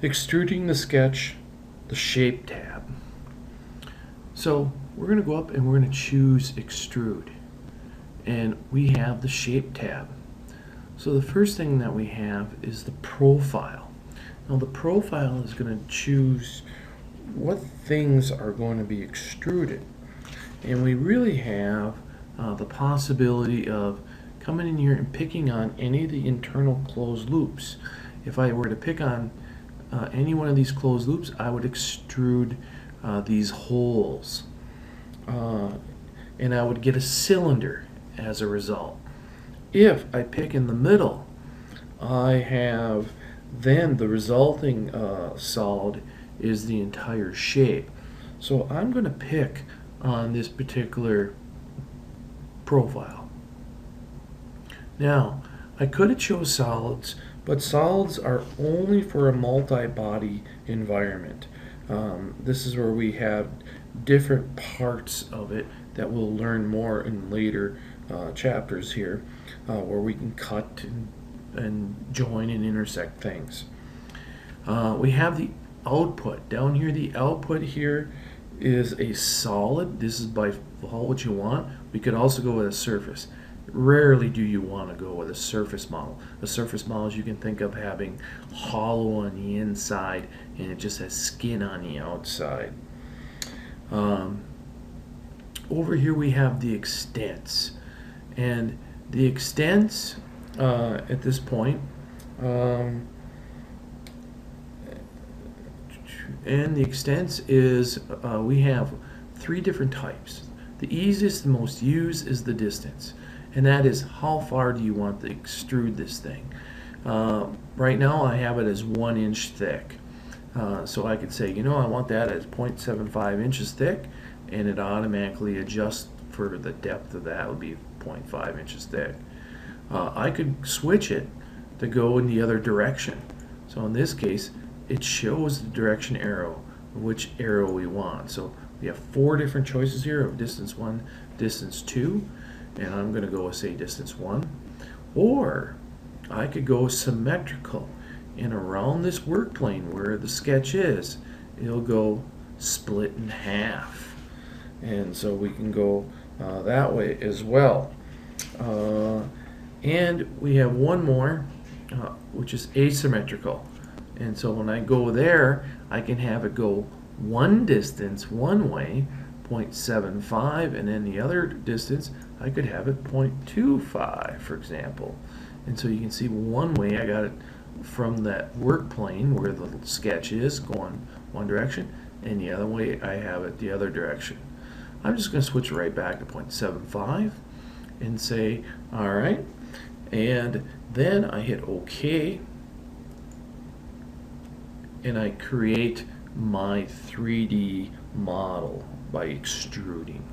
Extruding the sketch, the shape tab. So we're going to go up and we're going to choose extrude, and we have the shape tab. So the first thing that we have is the profile. Now the profile is going to choose what things are going to be extruded, and we really have the possibility of coming in here and picking on any of the internal closed loops. If I were to pick on any one of these closed loops, I would extrude these holes, and I would get a cylinder as a result. If I pick in the middle, I have then the resulting solid is the entire shape. So I'm going to pick on this particular profile. Now, I could have chose solids, but solids are only for a multi-body environment. This is where we have different parts of it that we'll learn more in later chapters here, where we can cut and join and intersect things. We have the output. Down here, the output here is a solid. This is by default what you want. We could also go with a surface. Rarely do you want to go with a surface model. A surface model, as you can think of, having hollow on the inside and it just has skin on the outside. Over here we have the extents, and the extents at this point, and the extents is we have three different types. The easiest and most used is the distance, and that is how far do you want to extrude this thing. Right now I have it as 1 inch thick, so I could say, you know, I want that as 0.75 inches thick, and it automatically adjusts for the depth of that would be 0.5 inches thick. I could switch it to go in the other direction. So in this case, it shows the direction arrow, which arrow we want. So we have 4 different choices here of distance 1, distance 2, and I'm going to go with, say, distance 1. Or I could go symmetrical, and around this work plane where the sketch is, it'll go split in half. And so we can go that way as well. And we have one more, which is asymmetrical. And so when I go there, I can have it go one distance one way, 0.75, and then the other distance, I could have it 0.25, for example. And so you can see one way I got it from that work plane where the sketch is going one direction, and the other way I have it the other direction. I'm just going to switch right back to 0.75 and say, all right, and then I hit OK, and I create my 3D model by extruding.